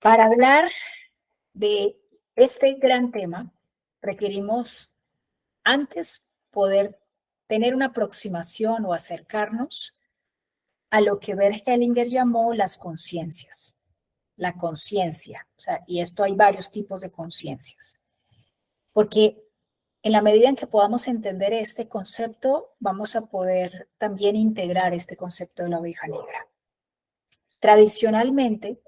Para hablar de este gran tema, requerimos antes poder tener una aproximación o acercarnos a lo que Bert Hellinger llamó las conciencias, la conciencia. O sea, y esto hay varios tipos de conciencias, porque en la medida en que podamos entender este concepto, vamos a poder también integrar este concepto de la oveja negra. Tradicionalmente,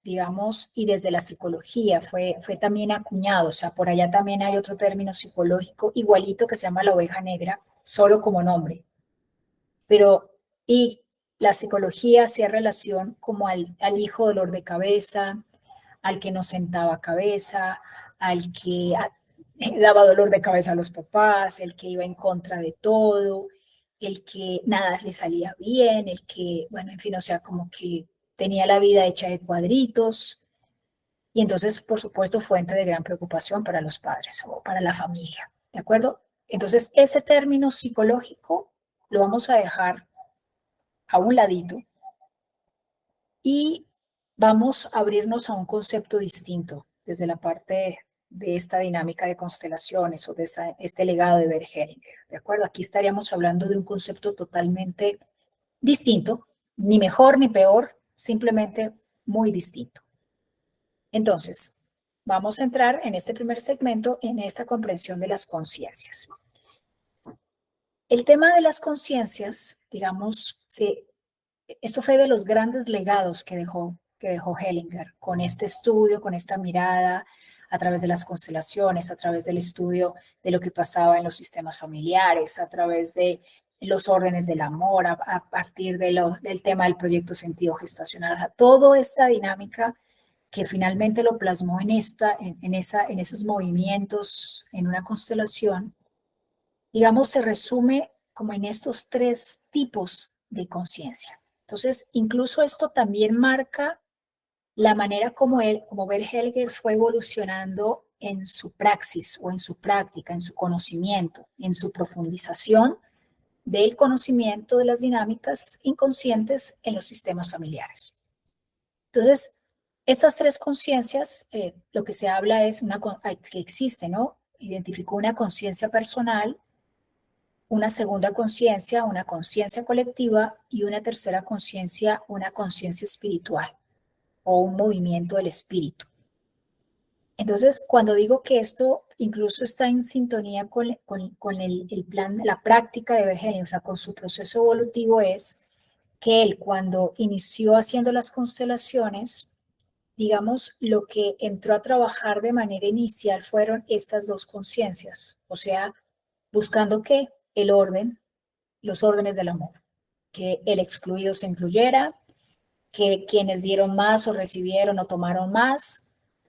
digamos, y desde la psicología fue también acuñado, o sea, por allá también hay otro término psicológico igualito que se llama la oveja negra, solo como nombre, pero y la psicología hacía relación como al hijo dolor de cabeza, al que no sentaba cabeza, al que daba dolor de cabeza a los papás, el que iba en contra de todo, el que nada le salía bien, el que, bueno, en fin, o sea, como que tenía la vida hecha de cuadritos. Y entonces, por supuesto, fuente de gran preocupación para los padres o para la familia, ¿de acuerdo? Entonces, ese término psicológico lo vamos a dejar a un ladito y vamos a abrirnos a un concepto distinto desde la parte de esta dinámica de constelaciones o de este legado de Bert Hellinger, ¿de acuerdo? Aquí estaríamos hablando de un concepto totalmente distinto, ni mejor ni peor, simplemente muy distinto. Entonces, vamos a entrar en este primer segmento en esta comprensión de las conciencias. El tema de las conciencias, digamos, esto fue de los grandes legados que dejó Hellinger con este estudio, con esta mirada a través de las constelaciones, a través del estudio de lo que pasaba en los sistemas familiares, a través de los órdenes del amor, a partir del tema del proyecto sentido gestacional, o sea, toda esta dinámica que finalmente lo plasmó en esos movimientos, en una constelación, digamos, se resume como en estos tres tipos de conciencia. Entonces, incluso esto también marca la manera como Bert Hellinger fue evolucionando en su praxis o en su práctica, en su conocimiento, en su profundización del conocimiento de las dinámicas inconscientes en los sistemas familiares. Entonces, estas tres conciencias, lo que se habla es que existe, ¿no? Identificó una conciencia personal, una segunda conciencia, una conciencia colectiva y una tercera conciencia, una conciencia espiritual o un movimiento del espíritu. Entonces, cuando digo que esto incluso está en sintonía con el plan, la práctica de Bert Hellinger, o sea, con su proceso evolutivo, es que él cuando inició haciendo las constelaciones, digamos, lo que entró a trabajar de manera inicial fueron estas dos conciencias, o sea, buscando que el orden, los órdenes del amor, que el excluido se incluyera, que quienes dieron más o recibieron o tomaron más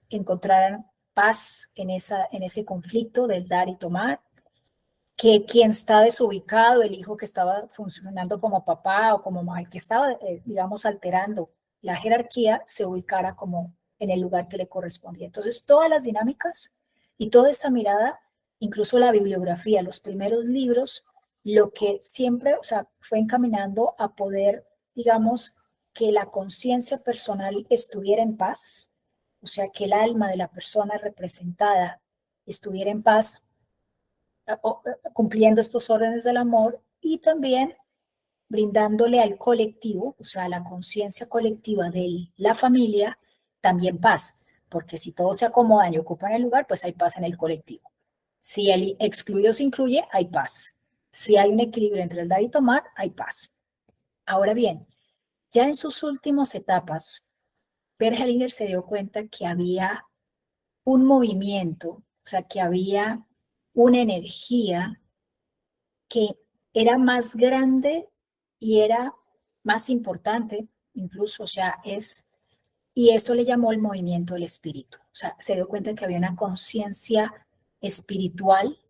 encontraran paz en ese conflicto del dar y tomar, que quien está desubicado, el hijo que estaba funcionando como papá o como mamá, el que estaba, digamos, alterando la jerarquía, se ubicara como en el lugar que le correspondía. Entonces, todas las dinámicas y toda esa mirada, incluso la bibliografía, los primeros libros, lo que siempre, o sea, fue encaminando a poder, digamos, que la conciencia personal estuviera en paz, o sea, que el alma de la persona representada estuviera en paz, cumpliendo estos órdenes del amor y también brindándole al colectivo, o sea, a la conciencia colectiva de la familia, también paz, porque si todos se acomodan y ocupan el lugar, pues hay paz en el colectivo. Si el excluido se incluye, hay paz. Si hay un equilibrio entre el dar y tomar, hay paz. Ahora bien, ya en sus últimas etapas, Bert Hellinger se dio cuenta que había un movimiento, o sea, que había una energía que era más grande y era más importante, incluso, o sea, y eso le llamó el movimiento del espíritu. O sea, se dio cuenta que había una conciencia espiritual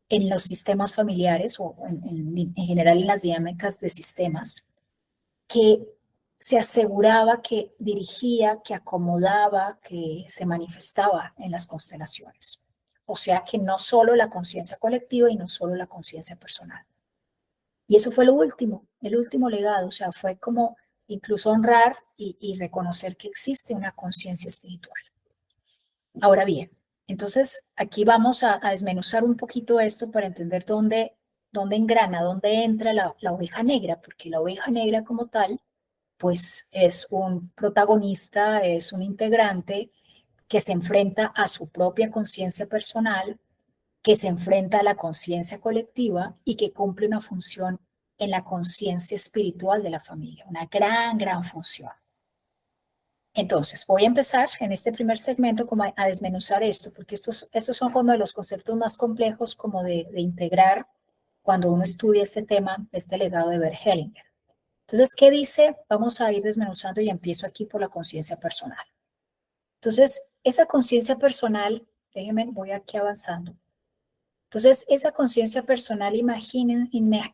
en los sistemas familiares o en general en las dinámicas de sistemas, que se aseguraba que dirigía, que acomodaba, que se manifestaba en las constelaciones. O sea que no solo la conciencia colectiva y no solo la conciencia personal. Y eso fue lo último, el último legado, o sea, fue como incluso honrar y reconocer que existe una conciencia espiritual. Ahora bien, entonces aquí vamos a desmenuzar un poquito esto para entender dónde engrana, dónde entra la oveja negra, porque la oveja negra como tal, pues es un protagonista, es un integrante que se enfrenta a su propia conciencia personal, que se enfrenta a la conciencia colectiva y que cumple una función en la conciencia espiritual de la familia, una gran función. Entonces, voy a empezar en este primer segmento como a desmenuzar esto, porque estos son como de los conceptos más complejos como de integrar cuando uno estudia este tema, este legado de Bert Hellinger. Entonces, ¿qué dice? Vamos a ir desmenuzando y empiezo aquí por la conciencia personal. Entonces, esa conciencia personal, déjenme, voy aquí avanzando. Entonces, esa conciencia personal,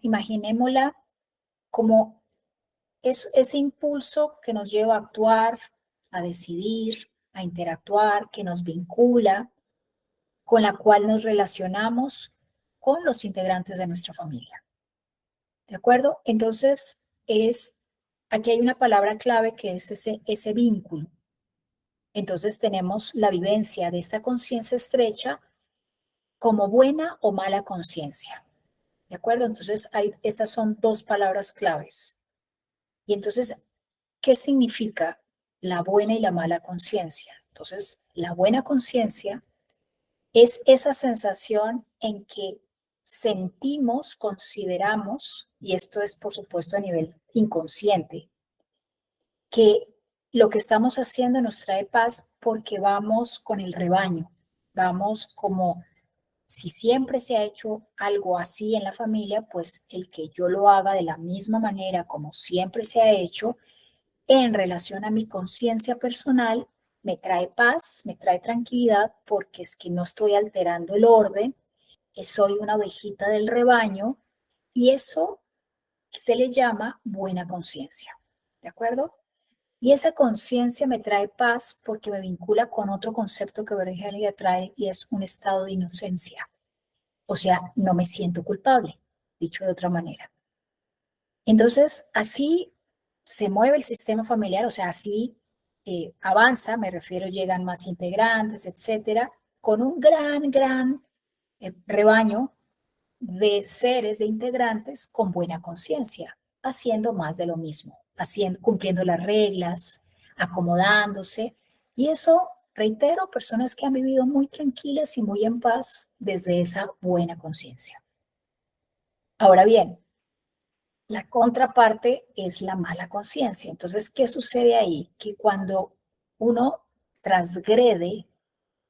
imaginémosla como ese impulso que nos lleva a actuar, a decidir, a interactuar, que nos vincula, con la cual nos relacionamos con los integrantes de nuestra familia. ¿De acuerdo? Entonces, aquí hay una palabra clave que es ese vínculo. Entonces, tenemos la vivencia de esta conciencia estrecha como buena o mala conciencia. ¿De acuerdo? Entonces, estas son dos palabras claves. Y entonces, ¿qué significa la buena y la mala conciencia? Entonces, la buena conciencia es esa sensación en que sentimos, consideramos, y esto es por supuesto a nivel inconsciente, que lo que estamos haciendo nos trae paz porque vamos con el rebaño, vamos como si siempre se ha hecho algo así en la familia, pues el que yo lo haga de la misma manera como siempre se ha hecho en relación a mi conciencia personal, me trae paz, me trae tranquilidad, porque es que no estoy alterando el orden, soy una ovejita del rebaño y eso se le llama buena conciencia, ¿de acuerdo? Y esa conciencia me trae paz porque me vincula con otro concepto que Berger trae y es un estado de inocencia. O sea, no me siento culpable, dicho de otra manera. Entonces, así se mueve el sistema familiar, o sea, así avanza, me refiero, llegan más integrantes, etcétera, con un gran rebaño de seres, de integrantes con buena conciencia, haciendo más de lo mismo, cumpliendo las reglas, acomodándose, y eso, reitero, personas que han vivido muy tranquilas y muy en paz desde esa buena conciencia. Ahora bien, la contraparte es la mala conciencia. Entonces, ¿qué sucede ahí? Que cuando uno transgrede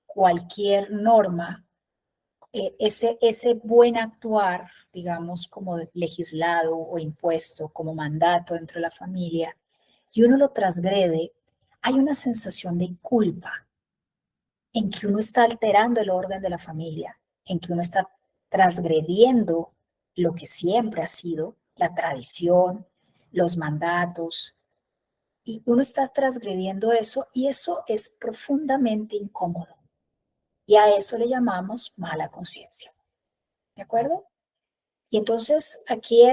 cualquier norma, ese buen actuar, digamos, como legislado o impuesto, como mandato dentro de la familia, y uno lo transgrede, hay una sensación de culpa en que uno está alterando el orden de la familia, en que uno está transgrediendo lo que siempre ha sido la tradición, los mandatos, y uno está transgrediendo eso y eso es profundamente incómodo. Y a eso le llamamos mala conciencia. ¿De acuerdo? Y entonces aquí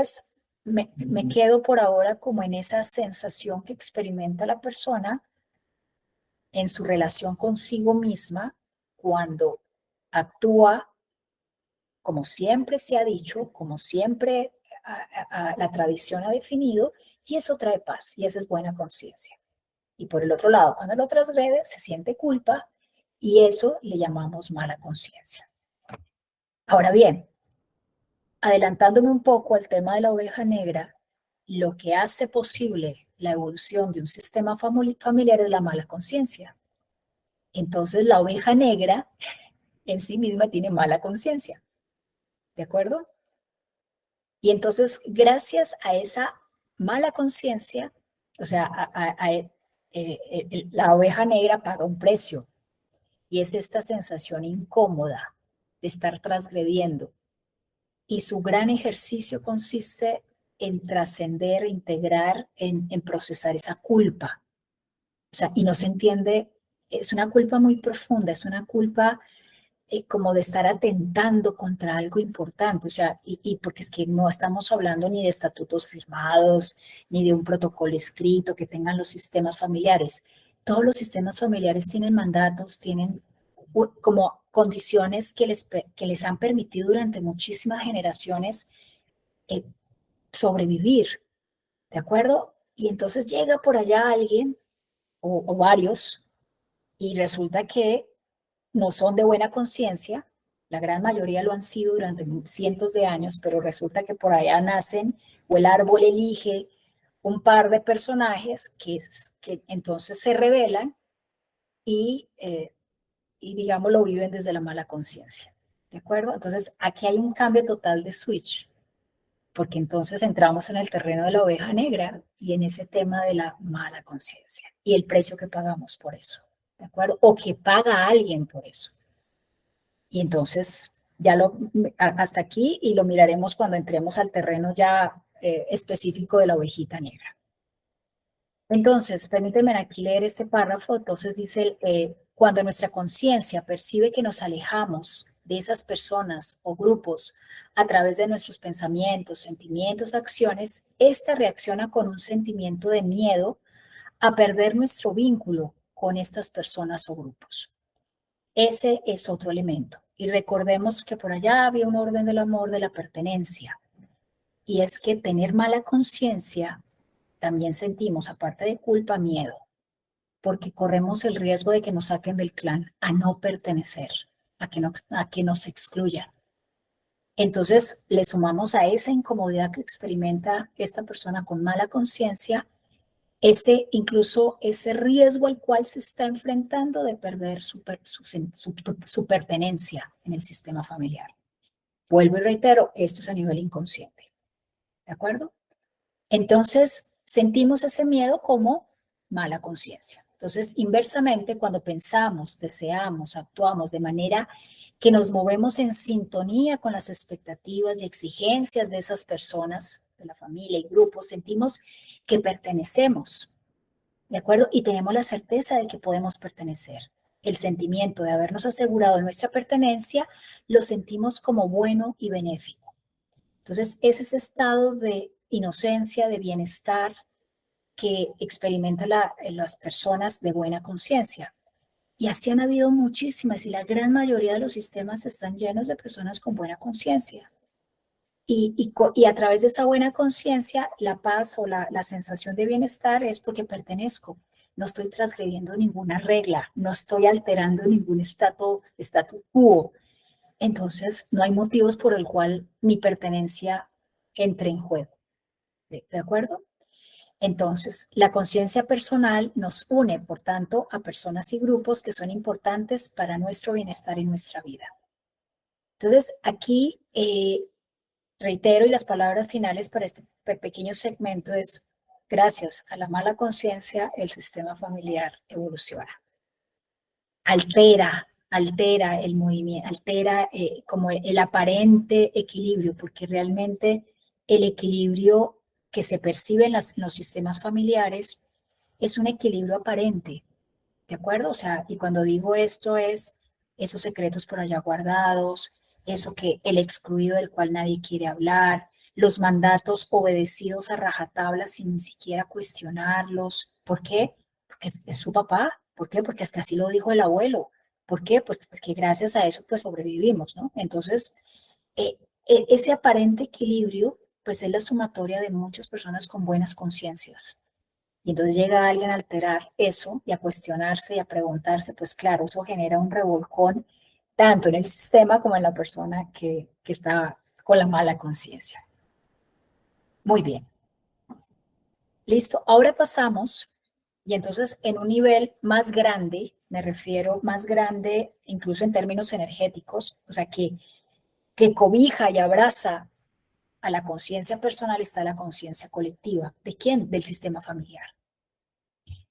me quedo por ahora como en esa sensación que experimenta la persona en su relación consigo misma cuando actúa como siempre se ha dicho, como siempre la tradición ha definido, y eso trae paz y esa es buena conciencia. Y por el otro lado, cuando lo transgrede, se siente culpa y eso le llamamos mala conciencia. Ahora bien, adelantándome un poco al tema de la oveja negra, lo que hace posible la evolución de un sistema familiar es la mala conciencia. Entonces, la oveja negra en sí misma tiene mala conciencia, ¿de acuerdo? Y entonces, gracias a esa mala conciencia, o sea, la oveja negra paga un precio y es esta sensación incómoda de estar transgrediendo. Y su gran ejercicio consiste en trascender, integrar, en procesar esa culpa. O sea, y no se entiende, es una culpa muy profunda, es una culpa como de estar atentando contra algo importante, o sea, y porque es que no estamos hablando ni de estatutos firmados, ni de un protocolo escrito que tengan los sistemas familiares. Todos los sistemas familiares tienen mandatos, tienen como condiciones que les han permitido durante muchísimas generaciones eh, sobrevivir, ¿de acuerdo? Y entonces llega por allá alguien o varios y resulta que no son de buena conciencia, la gran mayoría lo han sido durante cientos de años, pero resulta que por allá nacen o el árbol elige un par de personajes que entonces se rebelan y digamos lo viven desde la mala conciencia. ¿De acuerdo? Entonces aquí hay un cambio total de switch, porque entonces entramos en el terreno de la oveja negra y en ese tema de la mala conciencia y el precio que pagamos por eso. ¿De acuerdo? O que paga alguien por eso. Y entonces ya hasta aquí y lo miraremos cuando entremos al terreno ya específico de la ovejita negra. Entonces, permíteme aquí leer este párrafo. Entonces dice, cuando nuestra conciencia percibe que nos alejamos de esas personas o grupos a través de nuestros pensamientos, sentimientos, acciones, esta reacciona con un sentimiento de miedo a perder nuestro vínculo con estas personas o grupos. Ese es otro elemento. Y recordemos que por allá había un orden del amor de la pertenencia. Y es que tener mala conciencia, también sentimos, aparte de culpa, miedo, porque corremos el riesgo de que nos saquen del clan, a no pertenecer, a que nos excluyan. Entonces le sumamos a esa incomodidad que experimenta esta persona con mala conciencia, incluso ese riesgo al cual se está enfrentando de perder su pertenencia en el sistema familiar. Vuelvo y reitero, esto es a nivel inconsciente, ¿de acuerdo? Entonces, sentimos ese miedo como mala conciencia. Entonces, inversamente, cuando pensamos, deseamos, actuamos de manera que nos movemos en sintonía con las expectativas y exigencias de esas personas, de la familia y grupos, sentimos que pertenecemos, ¿de acuerdo? Y tenemos la certeza de que podemos pertenecer. El sentimiento de habernos asegurado nuestra pertenencia lo sentimos como bueno y benéfico. Entonces, es ese estado de inocencia, de bienestar que experimentan las personas de buena conciencia. Y así han habido muchísimas y la gran mayoría de los sistemas están llenos de personas con buena conciencia. Y a través de esa buena conciencia, la paz o la sensación de bienestar es porque pertenezco. No estoy transgrediendo ninguna regla, no estoy alterando ningún statu quo. Entonces, no hay motivos por el cual mi pertenencia entre en juego. ¿De acuerdo? Entonces, la conciencia personal nos une, por tanto, a personas y grupos que son importantes para nuestro bienestar y nuestra vida. Entonces, aquí reitero y las palabras finales para este pequeño segmento es, gracias a la mala conciencia, el sistema familiar evoluciona. Altera el movimiento, altera como el aparente equilibrio, porque realmente el equilibrio que se percibe en los sistemas familiares es un equilibrio aparente, ¿de acuerdo? O sea, y cuando digo esto es esos secretos por allá guardados, eso que el excluido del cual nadie quiere hablar, los mandatos obedecidos a rajatabla sin ni siquiera cuestionarlos. ¿Por qué? Porque es su papá. ¿Por qué? Porque es que así lo dijo el abuelo. ¿Por qué? Pues porque gracias a eso pues sobrevivimos, ¿no? Entonces, ese aparente equilibrio pues es la sumatoria de muchas personas con buenas conciencias. Y entonces llega alguien a alterar eso y a cuestionarse y a preguntarse, pues claro, eso genera un revolcón tanto en el sistema como en la persona que está con la mala conciencia. Muy bien. Listo. Ahora pasamos, y entonces en un nivel más grande, me refiero más grande incluso en términos energéticos, o sea, que cobija y abraza a la conciencia personal está la conciencia colectiva. ¿De quién? Del sistema familiar.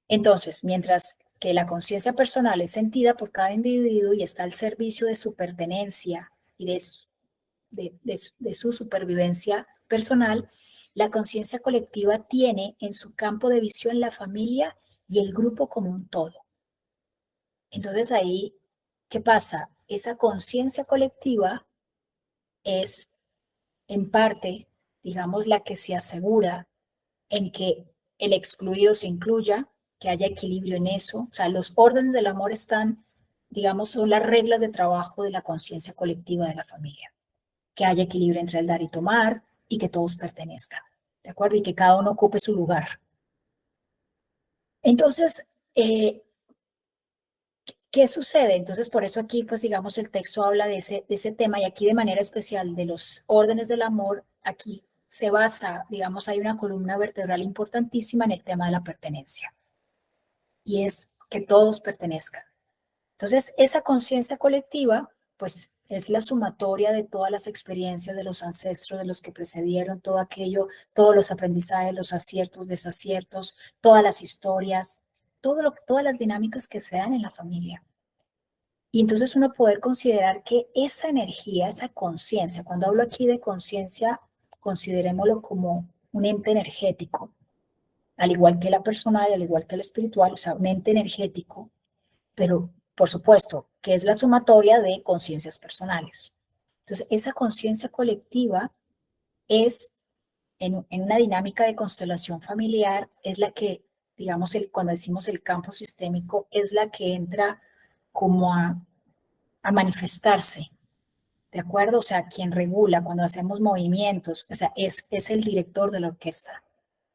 Entonces, mientras que la conciencia personal es sentida por cada individuo y está al servicio de su pertenencia y de su supervivencia personal, la conciencia colectiva tiene en su campo de visión la familia y el grupo como un todo. Entonces ahí, ¿qué pasa? esa conciencia colectiva es en parte, digamos, la que se asegura en que el excluido se incluya, que haya equilibrio en eso. O sea, los órdenes del amor están, digamos, son las reglas de trabajo de la conciencia colectiva de la familia. Que haya equilibrio entre el dar y tomar y que todos pertenezcan, ¿de acuerdo? Y que cada uno ocupe su lugar. Entonces, ¿qué sucede? Entonces, por eso aquí, pues digamos, el texto habla de ese tema y aquí de manera especial de los órdenes del amor, aquí se basa, digamos, hay una columna vertebral importantísima en el tema de la pertenencia y es que todos pertenezcan. Entonces, esa conciencia colectiva, pues es la sumatoria de todas las experiencias de los ancestros, de los que precedieron, todo aquello, todos los aprendizajes, los aciertos, desaciertos, todas las historias, todas las dinámicas que se dan en la familia. Y entonces uno poder considerar que esa energía, esa conciencia, cuando hablo aquí de conciencia, considerémoslo como un ente energético, al igual que la personal, al igual que el espiritual, o sea, un ente energético, pero por supuesto que es la sumatoria de conciencias personales. Entonces, esa conciencia colectiva es, en una dinámica de constelación familiar, es la que, digamos, cuando decimos el campo sistémico, es la que entra como a manifestarse, ¿de acuerdo? O sea, quien regula cuando hacemos movimientos, o sea, es el director de la orquesta,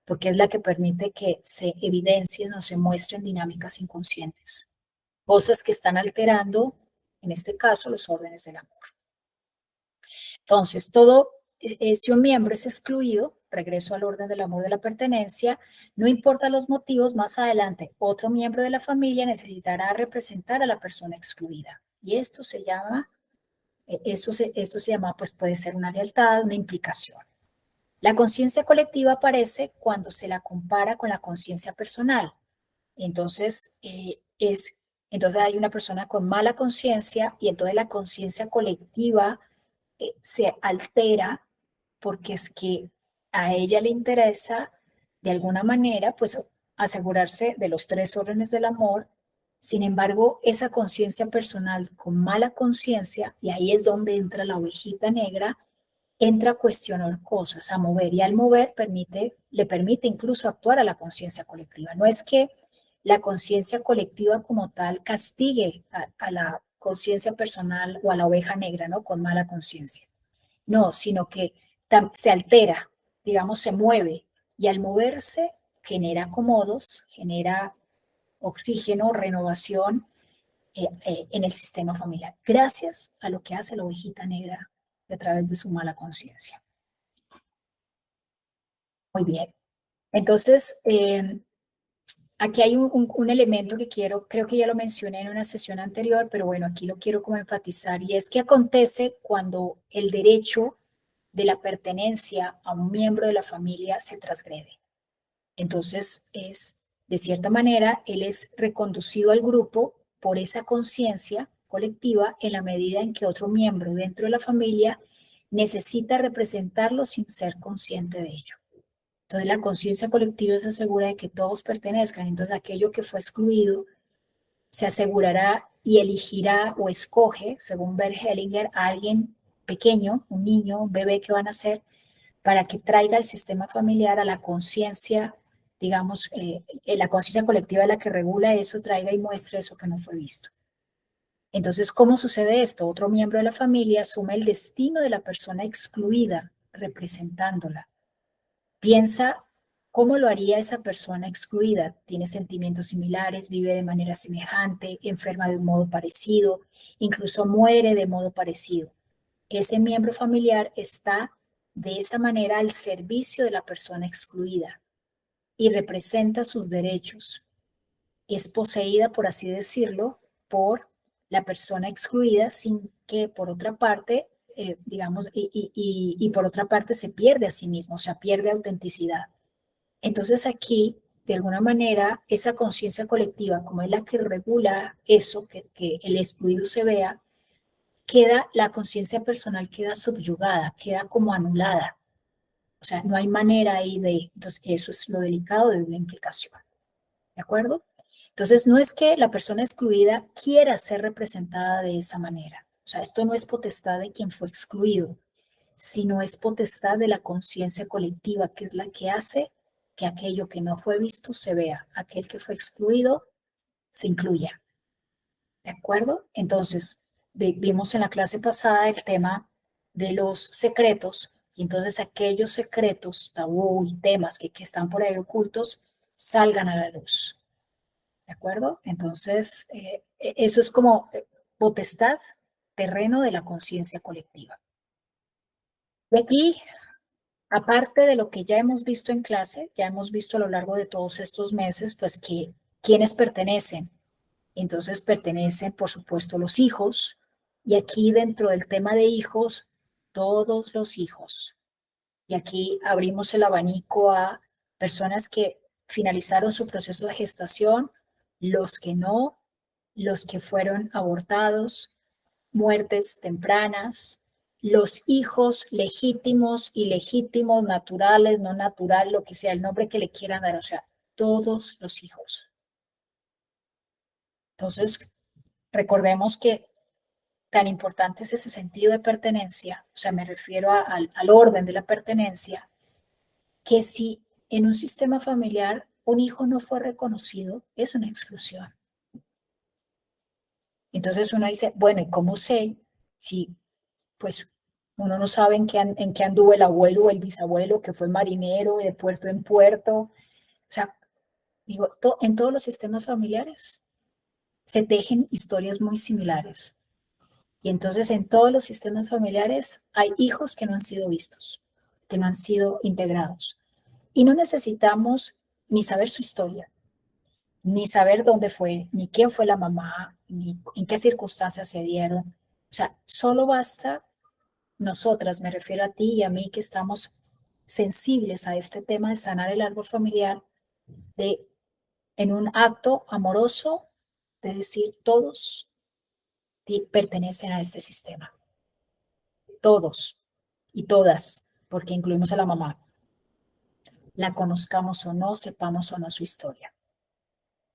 porque es la que permite que se evidencien o se muestren dinámicas inconscientes, cosas que están alterando, en este caso, los órdenes del amor. Entonces, si un miembro es excluido, regreso al orden del amor de la pertenencia, no importa los motivos, más adelante otro miembro de la familia necesitará representar a la persona excluida. Y esto se llama esto se llama, pues puede ser una lealtad, una implicación. La conciencia colectiva aparece cuando se la compara con la conciencia personal. Entonces, entonces hay una persona con mala conciencia y entonces la conciencia colectiva se altera porque es que a ella le interesa de alguna manera, pues asegurarse de los tres órdenes del amor. Sin embargo, esa conciencia personal con mala conciencia, y ahí es donde entra la ovejita negra, entra a cuestionar cosas, a mover, y al mover le permite incluso actuar a la conciencia colectiva. No es que la conciencia colectiva como tal castigue a la conciencia personal o a la oveja negra, ¿no? Con mala conciencia. No, sino que se altera, digamos, se mueve, y al moverse genera acomodos, genera oxígeno, renovación en el sistema familiar, gracias a lo que hace la ovejita negra a través de su mala conciencia. Muy bien. Entonces, aquí hay un elemento que creo que ya lo mencioné en una sesión anterior, pero bueno, aquí lo quiero como enfatizar, y es que acontece cuando el derecho de la pertenencia a un miembro de la familia se transgrede. Entonces, de cierta manera, él es reconducido al grupo por esa conciencia colectiva en la medida en que otro miembro dentro de la familia necesita representarlo sin ser consciente de ello. Entonces, la conciencia colectiva se asegura de que todos pertenezcan. Entonces, aquello que fue excluido se asegurará y elegirá o escoge, según Bert Hellinger, a alguien pequeño, un niño, un bebé que van a ser, para que traiga el sistema familiar a la conciencia, digamos, la conciencia colectiva de la que regula eso, traiga y muestre eso que no fue visto. Entonces, ¿cómo sucede esto? Otro miembro de la familia asume el destino de la persona excluida, representándola. Piensa cómo lo haría esa persona excluida. Tiene sentimientos similares, vive de manera semejante, enferma de un modo parecido, incluso muere de modo parecido. Ese miembro familiar está de esa manera al servicio de la persona excluida y representa sus derechos. Es poseída, por así decirlo, por la persona excluida sin que por otra parte, digamos, y por otra parte se pierde a sí mismo, o sea, pierde autenticidad. Entonces aquí, de alguna manera, esa conciencia colectiva, como es la que regula eso, que el excluido se vea, la conciencia personal queda subyugada, queda como anulada. O sea, no hay manera ahí entonces eso es lo delicado de una implicación. ¿De acuerdo? Entonces, no es que la persona excluida quiera ser representada de esa manera. O sea, esto no es potestad de quien fue excluido, sino es potestad de la conciencia colectiva, que es la que hace que aquello que no fue visto se vea, aquel que fue excluido se incluya. ¿De acuerdo? Entonces, vimos en la clase pasada el tema de los secretos, y entonces aquellos secretos, tabú y temas que están por ahí ocultos, salgan a la luz. ¿De acuerdo? Entonces, eso es como potestad, terreno de la conciencia colectiva. Y aquí, aparte de lo que ya hemos visto en clase, ya hemos visto a lo largo de todos estos meses, pues que quienes pertenecen. Entonces pertenecen, por supuesto, los hijos. Y aquí dentro del tema de hijos, todos los hijos. Y aquí abrimos el abanico a personas que finalizaron su proceso de gestación, los que no, los que fueron abortados, muertes tempranas, los hijos legítimos, ilegítimos, naturales, no natural, lo que sea, el nombre que le quieran dar, o sea, todos los hijos. Entonces, recordemos que tan importante es ese sentido de pertenencia, o sea, me refiero al orden de la pertenencia, que si en un sistema familiar un hijo no fue reconocido, es una exclusión. Entonces uno dice, bueno, ¿y cómo sé si pues uno no sabe en qué anduvo el abuelo o el bisabuelo que fue marinero de puerto en puerto? O sea, digo, en todos los sistemas familiares se tejen historias muy similares. Y entonces en todos los sistemas familiares hay hijos que no han sido vistos, que no han sido integrados. Y no necesitamos ni saber su historia, ni saber dónde fue, ni quién fue la mamá, ni en qué circunstancias se dieron. O sea, solo basta nosotras, me refiero a ti y a mí, que estamos sensibles a este tema de sanar el árbol familiar, de en un acto amoroso, de decir todos pertenecen a este sistema, todos y todas, porque incluimos a la mamá, la conozcamos o no, sepamos o no su historia.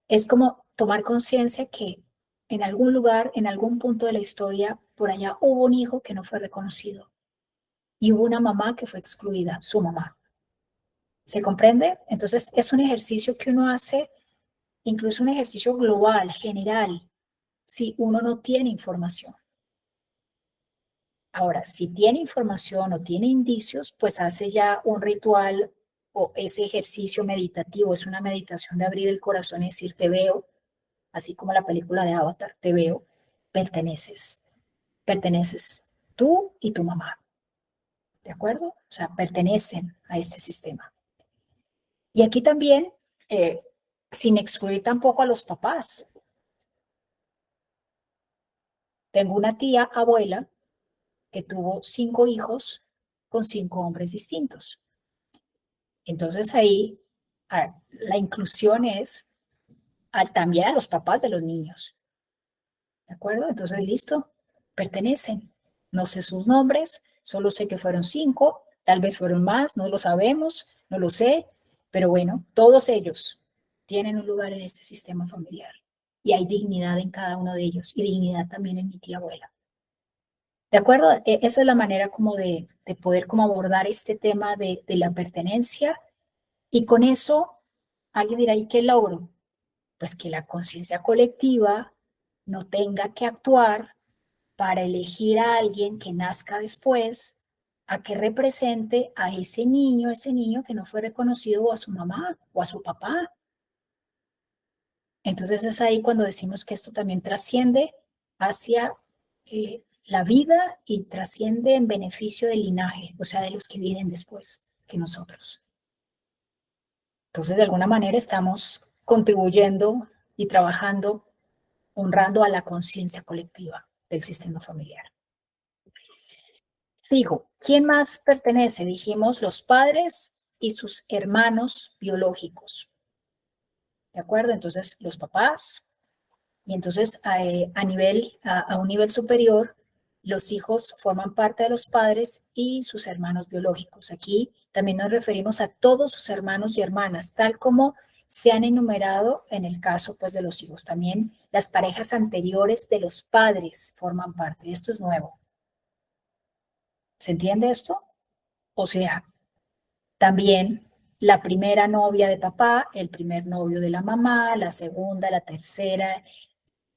Es como tomar conciencia que en algún lugar, en algún punto de la historia, por allá hubo un hijo que no fue reconocido y hubo una mamá que fue excluida, su mamá. ¿Se comprende? Entonces es un ejercicio que uno hace, incluso un ejercicio global, general, si uno no tiene información. Ahora, si tiene información o tiene indicios, pues hace ya un ritual o ese ejercicio meditativo, es una meditación de abrir el corazón y decir, te veo, así como la película de Avatar, te veo, perteneces, perteneces tú y tu mamá, ¿de acuerdo? O sea, pertenecen a este sistema. Y aquí también, sin excluir tampoco a los papás. Tengo una tía abuela que tuvo 5 hijos con 5 hombres distintos. Entonces ahí la inclusión es también a los papás de los niños. ¿De acuerdo? Entonces, listo, pertenecen. No sé sus nombres, solo sé que fueron 5, tal vez fueron más, no lo sabemos, no lo sé, pero bueno, todos ellos tienen un lugar en este sistema familiar y hay dignidad en cada uno de ellos y dignidad también en mi tía abuela. ¿De acuerdo? Esa es la manera como de poder como abordar este tema de la pertenencia, y con eso alguien dirá, ¿y qué logro? Pues que la conciencia colectiva no tenga que actuar para elegir a alguien que nazca después a que represente a ese niño que no fue reconocido, o a su mamá o a su papá. Entonces es ahí cuando decimos que esto también trasciende hacia la vida y trasciende en beneficio del linaje, o sea, de los que vienen después que nosotros. Entonces, de alguna manera estamos contribuyendo y trabajando, honrando a la conciencia colectiva del sistema familiar. Digo, ¿quién más pertenece? Dijimos los padres y sus hermanos biológicos. ¿De acuerdo? Entonces, los papás, y entonces a un nivel superior, los hijos forman parte de los padres y sus hermanos biológicos. Aquí también nos referimos a todos sus hermanos y hermanas, tal como se han enumerado en el caso pues de los hijos. También las parejas anteriores de los padres forman parte. Esto es nuevo. ¿Se entiende esto? O sea, también la primera novia de papá, el primer novio de la mamá, la segunda, la tercera,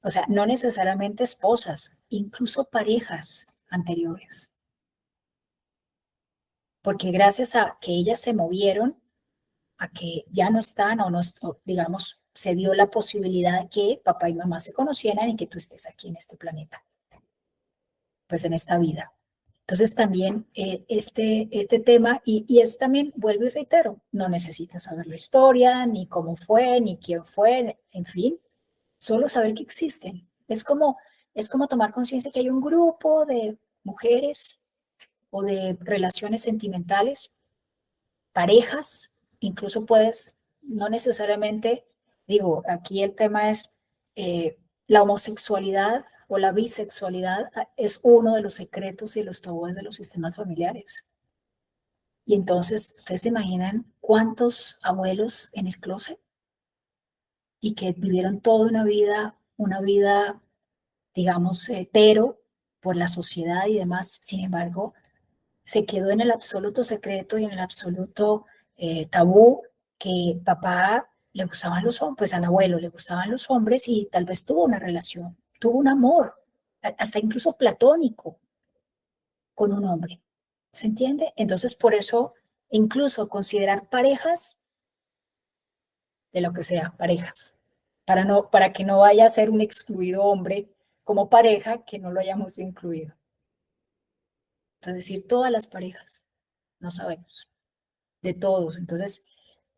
o sea, no necesariamente esposas, incluso parejas anteriores. Porque gracias a que ellas se movieron, a que ya no están o no, digamos, se dio la posibilidad de que papá y mamá se conocieran y que tú estés aquí en este planeta, pues en esta vida. Entonces también este tema, y eso también vuelvo y reitero, no necesitas saber la historia, ni cómo fue, ni quién fue, en fin, solo saber que existen. Es como tomar conciencia que hay un grupo de mujeres o de relaciones sentimentales, parejas, incluso puedes, no necesariamente, digo, aquí el tema es la homosexualidad o la bisexualidad es uno de los secretos y los tabúes de los sistemas familiares. Y entonces, ¿ustedes se imaginan cuántos abuelos en el closet y que vivieron toda una vida, digamos, hetero por la sociedad y demás? Sin embargo, se quedó en el absoluto secreto y en el absoluto tabú que papá le gustaban los hombres, pues al abuelo le gustaban los hombres y tal vez tuvo una relación, tuvo un amor, hasta incluso platónico con un hombre. ¿Se entiende? Entonces, por eso, incluso considerar parejas de lo que sea, parejas, para que no vaya a ser un excluido hombre como pareja que no lo hayamos incluido. Es decir, todas las parejas, no sabemos, de todos. Entonces,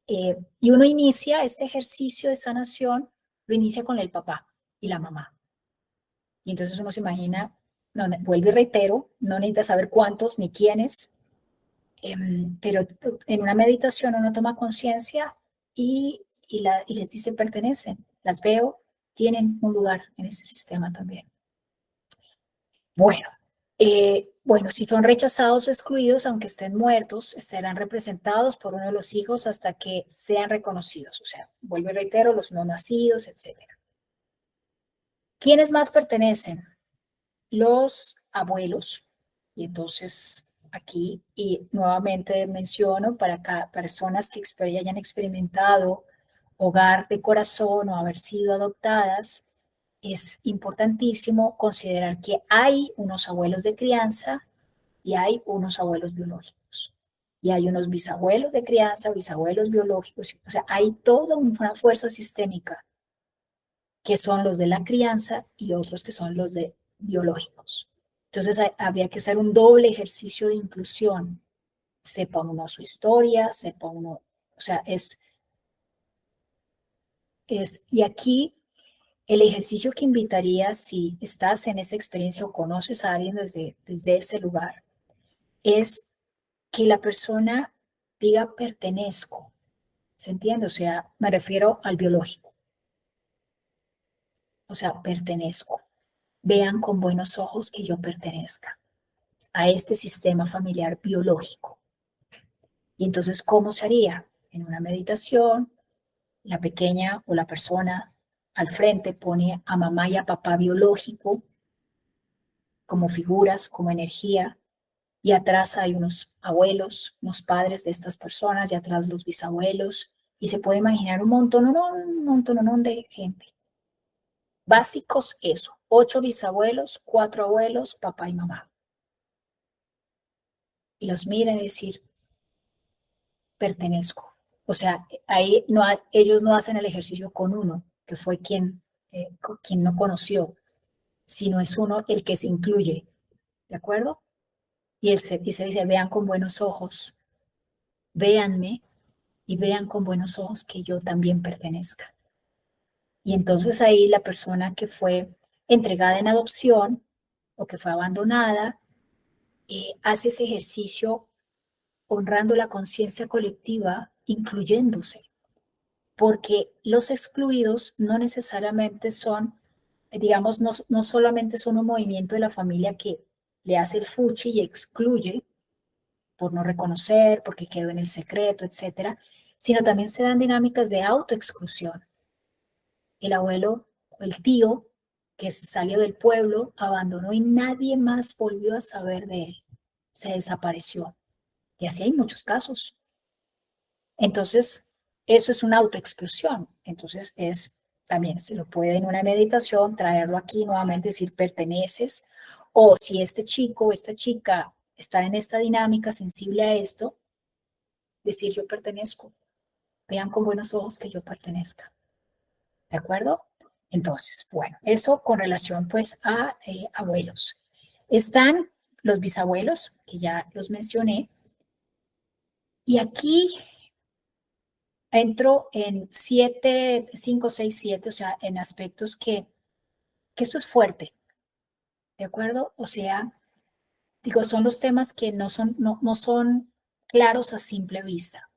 y uno inicia este ejercicio de sanación, lo inicia con el papá y la mamá. Y entonces uno se imagina, no, vuelvo y reitero, no necesita saber cuántos ni quiénes, pero en una meditación uno toma conciencia y les dice pertenecen, las veo, tienen un lugar en ese sistema también. Bueno, si son rechazados o excluidos, aunque estén muertos, serán representados por uno de los hijos hasta que sean reconocidos. O sea, vuelvo y reitero, los no nacidos, etc. ¿Quiénes más pertenecen? Los abuelos. Y entonces aquí, y nuevamente menciono para personas que hayan experimentado hogar de corazón o haber sido adoptadas, es importantísimo considerar que hay unos abuelos de crianza y hay unos abuelos biológicos. Y hay unos bisabuelos de crianza, bisabuelos biológicos. O sea, hay toda una fuerza sistémica que son los de la crianza y otros que son los de biológicos. Entonces habría que hacer un doble ejercicio de inclusión. Sepa uno su historia, sepa uno, o sea, y aquí el ejercicio que invitaría si estás en esa experiencia o conoces a alguien desde ese lugar, es que la persona diga pertenezco, ¿se entiende? O sea, me refiero al biológico, o sea, pertenezco. Vean con buenos ojos que yo pertenezca a este sistema familiar biológico. Y entonces, ¿cómo se haría? En una meditación, la pequeña o la persona al frente pone a mamá y a papá biológico como figuras, como energía, y atrás hay unos abuelos, unos padres de estas personas, y atrás los bisabuelos, y se puede imaginar un montón de gente. Básicos, eso, 8 bisabuelos, 4 abuelos, papá y mamá. Y los miran y decir, pertenezco. O sea, ahí no, ellos no hacen el ejercicio con uno, que fue quien no conoció, sino es uno el que se incluye, ¿de acuerdo? Y se dice, vean con buenos ojos, véanme y vean con buenos ojos que yo también pertenezca. Y entonces ahí la persona que fue entregada en adopción o que fue abandonada, hace ese ejercicio honrando la conciencia colectiva, incluyéndose, porque los excluidos no necesariamente son, digamos, no solamente son un movimiento de la familia que le hace el fuchi y excluye por no reconocer, porque quedó en el secreto, etcétera, sino también se dan dinámicas de autoexclusión. El abuelo o el tío que salió del pueblo, abandonó y nadie más volvió a saber de él. Se desapareció. Y así hay muchos casos. Entonces, eso es una autoexclusión. Entonces, también se lo puede en una meditación traerlo aquí nuevamente, decir perteneces, o si este chico o esta chica está en esta dinámica sensible a esto, decir yo pertenezco. Vean con buenos ojos que yo pertenezca. ¿De acuerdo? Entonces, bueno, eso con relación pues a abuelos. Están los bisabuelos, que ya los mencioné, y aquí entro en 7, 5, 6, 7, o sea, en aspectos que esto es fuerte, ¿de acuerdo? O sea, digo, son los temas que no son claros a simple vista.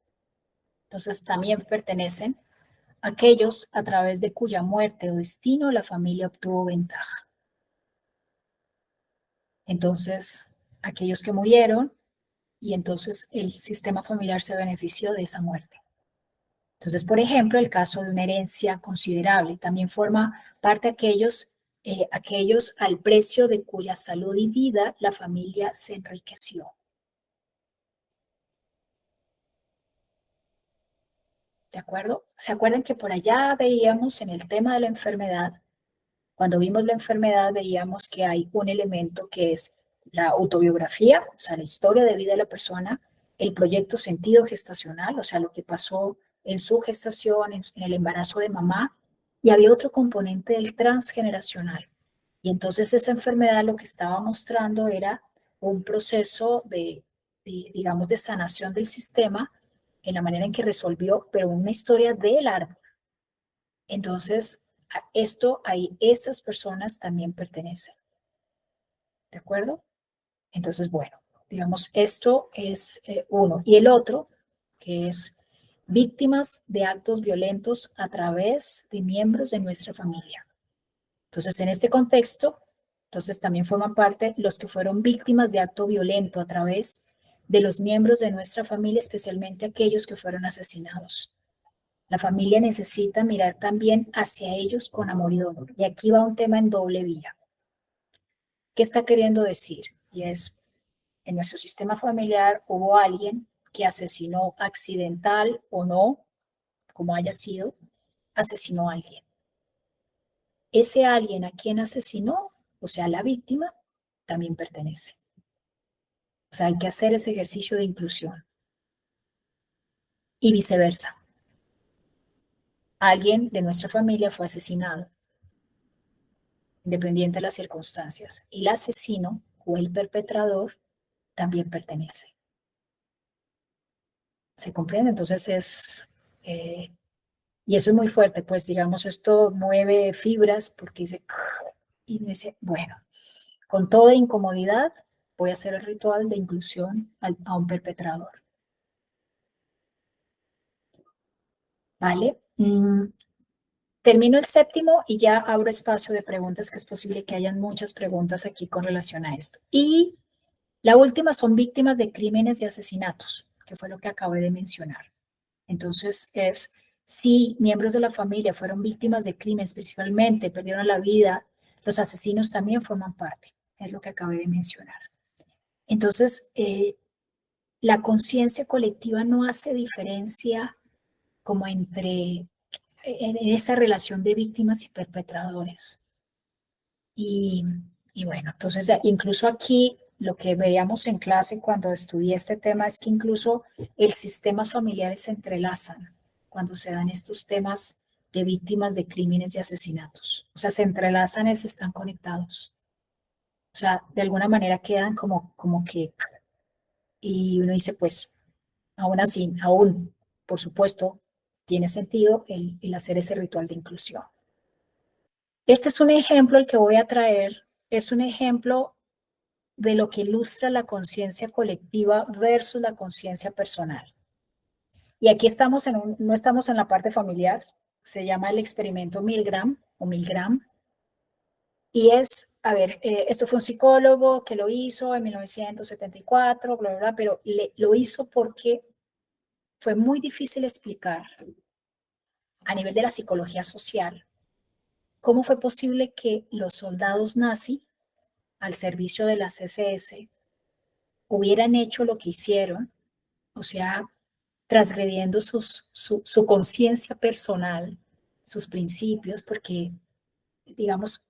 Entonces, también pertenecen a aquellos a través de cuya muerte o destino la familia obtuvo ventaja. Entonces, aquellos que murieron y entonces el sistema familiar se benefició de esa muerte. Entonces, por ejemplo, el caso de una herencia considerable también forma parte de aquellos al precio de cuya salud y vida la familia se enriqueció. ¿De acuerdo? ¿Se acuerdan que por allá veíamos en el tema de la enfermedad? Cuando vimos la enfermedad veíamos que hay un elemento que es la autobiografía, o sea, la historia de vida de la persona, el proyecto sentido gestacional, o sea, lo que pasó en su gestación, en el embarazo de mamá, y había otro componente del transgeneracional. Y entonces esa enfermedad lo que estaba mostrando era un proceso digamos, de sanación del sistema en la manera en que resolvió, pero una historia del árbol. Entonces, a esto, ahí, esas personas también pertenecen. ¿De acuerdo? Entonces, bueno, digamos, esto es uno. Y el otro, que es víctimas de actos violentos a través de miembros de nuestra familia. Entonces, en este contexto, entonces también forman parte los que fueron víctimas de acto violento a través de los miembros de nuestra familia, especialmente aquellos que fueron asesinados. La familia necesita mirar también hacia ellos con amor y dolor. Y aquí va un tema en doble vía. ¿Qué está queriendo decir? Y es, en nuestro sistema familiar hubo alguien que asesinó accidental o no, como haya sido, asesinó a alguien. Ese alguien a quien asesinó, o sea, la víctima, también pertenece. O sea, hay que hacer ese ejercicio de inclusión. Y viceversa. Alguien de nuestra familia fue asesinado, independiente de las circunstancias. Y el asesino o el perpetrador también pertenece. ¿Se comprende? Entonces y eso es muy fuerte, pues digamos, esto mueve fibras porque dice, y me dice, bueno, con toda incomodidad voy a hacer el ritual de inclusión a un perpetrador. ¿Vale? Termino el séptimo y ya abro espacio de preguntas, que es posible que hayan muchas preguntas aquí con relación a esto. Y la última son víctimas de crímenes y asesinatos, que fue lo que acabé de mencionar. Entonces, si miembros de la familia fueron víctimas de crímenes, principalmente perdieron la vida, los asesinos también forman parte, es lo que acabé de mencionar. Entonces, la conciencia colectiva no hace diferencia como en esa relación de víctimas y perpetradores. Y, y bueno, entonces incluso aquí lo que veíamos en clase cuando estudié este tema es que incluso los sistemas familiares se entrelazan cuando se dan estos temas de víctimas de crímenes y asesinatos. O sea, se entrelazan y se están conectados. O sea, de alguna manera quedan como que, y uno dice, pues, aún así, aún, por supuesto, tiene sentido el hacer ese ritual de inclusión. Este es un ejemplo, el que voy a traer, es un ejemplo de lo que ilustra la conciencia colectiva versus la conciencia personal. Y aquí estamos no estamos en la parte familiar, se llama el experimento Milgram o Milgram, y a ver, esto fue un psicólogo que lo hizo en 1974, bla, bla, bla, pero lo hizo porque fue muy difícil explicar a nivel de la psicología social cómo fue posible que los soldados nazis al servicio de las SS hubieran hecho lo que hicieron, o sea, transgrediendo su conciencia personal, sus principios, porque, digamos,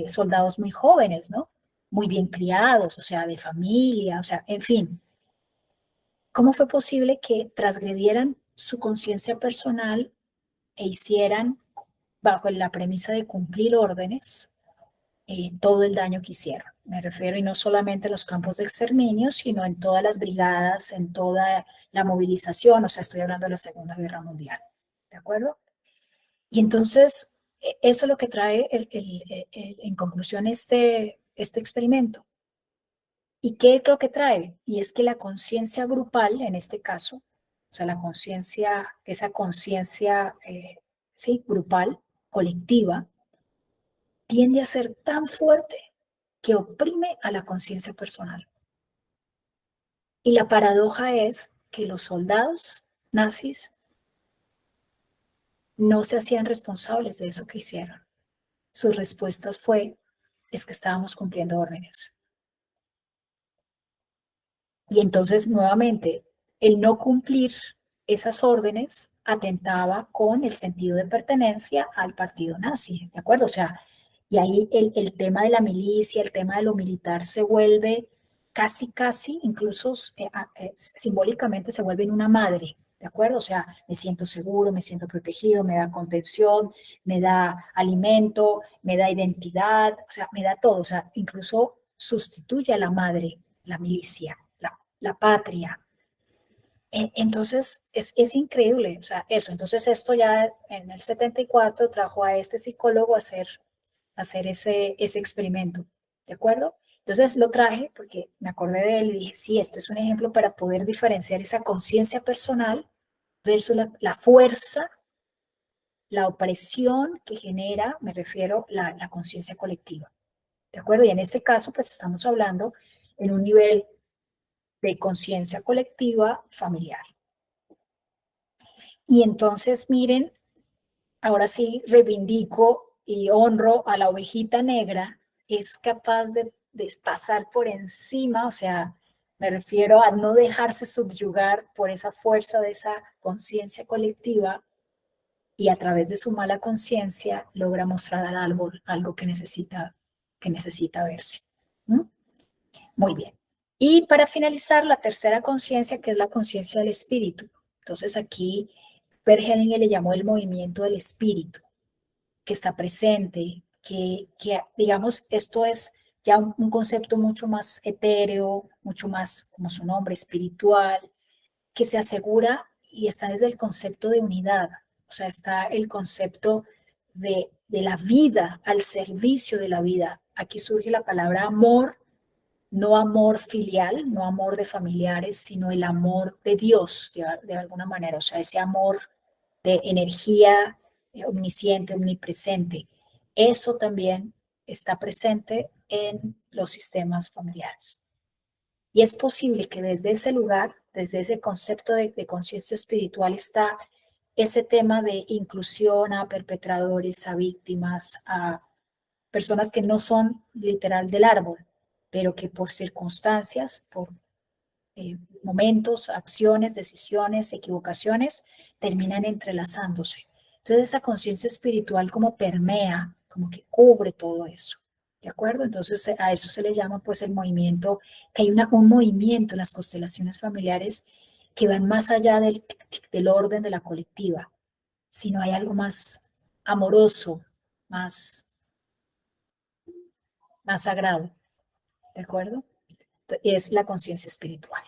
soldados muy jóvenes, ¿no? Muy bien criados, o sea, de familia, o sea, en fin. ¿Cómo fue posible que transgredieran su conciencia personal e hicieran, bajo la premisa de cumplir órdenes, todo el daño que hicieron? Me refiero, y no solamente en los campos de exterminio, sino en todas las brigadas, en toda la movilización, o sea, estoy hablando de la Segunda Guerra Mundial, ¿de acuerdo? Y entonces, eso es lo que trae en conclusión este experimento. ¿Y qué es lo que trae? Y es que la conciencia grupal, en este caso, o sea, la conciencia, esa conciencia, sí, grupal, colectiva, tiende a ser tan fuerte que oprime a la conciencia personal. Y la paradoja es que los soldados nazis no se hacían responsables de eso que hicieron. Sus respuestas fue, es que estábamos cumpliendo órdenes. Y entonces, nuevamente, el no cumplir esas órdenes atentaba con el sentido de pertenencia al partido nazi, ¿de acuerdo? O sea, y ahí el tema de la milicia, el tema de lo militar se vuelve casi, incluso simbólicamente se vuelve en una madre, ¿de acuerdo? O sea, me siento seguro, me siento protegido, me da contención, me da alimento, me da identidad, o sea, me da todo, o sea, incluso sustituye a la madre, la milicia, la patria. Entonces, es increíble, o sea, eso. Entonces, esto ya en el 74 trajo a este psicólogo a hacer ese experimento, ¿de acuerdo? Entonces, lo traje porque me acordé de él y dije, sí, esto es un ejemplo para poder diferenciar esa conciencia personal versus la fuerza, la opresión que genera, me refiero, la conciencia colectiva, ¿de acuerdo? Y en este caso, pues estamos hablando en un nivel de conciencia colectiva familiar. Y entonces, miren, ahora sí reivindico y honro a la ovejita negra, que es capaz de pasar por encima, o sea, me refiero a no dejarse subyugar por esa fuerza de esa conciencia colectiva y a través de su mala conciencia logra mostrar al árbol algo que necesita verse. ¿Mm? Muy bien. Y para finalizar, la tercera conciencia, que es la conciencia del espíritu. Entonces aquí Bert Hellinger le llamó el movimiento del espíritu, que está presente, que digamos, esto es ya un concepto mucho más etéreo, mucho más, como su nombre, espiritual, que se asegura y está desde el concepto de unidad, o sea, está el concepto de la vida al servicio de la vida. Aquí surge la palabra amor, no amor filial, no amor de familiares, sino el amor de Dios, de alguna manera, o sea, ese amor de energía omnisciente, omnipresente. Eso también está presente en los sistemas familiares. Y es posible que desde ese lugar, desde ese concepto de conciencia espiritual, está ese tema de inclusión a perpetradores, a víctimas, a personas que no son literal del árbol, pero que por circunstancias, por momentos, acciones, decisiones, equivocaciones, terminan entrelazándose. Entonces esa conciencia espiritual como permea, como que cubre todo eso. ¿De acuerdo? Entonces a eso se le llama pues el movimiento, que hay un movimiento en las constelaciones familiares que van más allá del orden de la colectiva, sino hay algo más amoroso, más, más sagrado. ¿De acuerdo? Es la conciencia espiritual.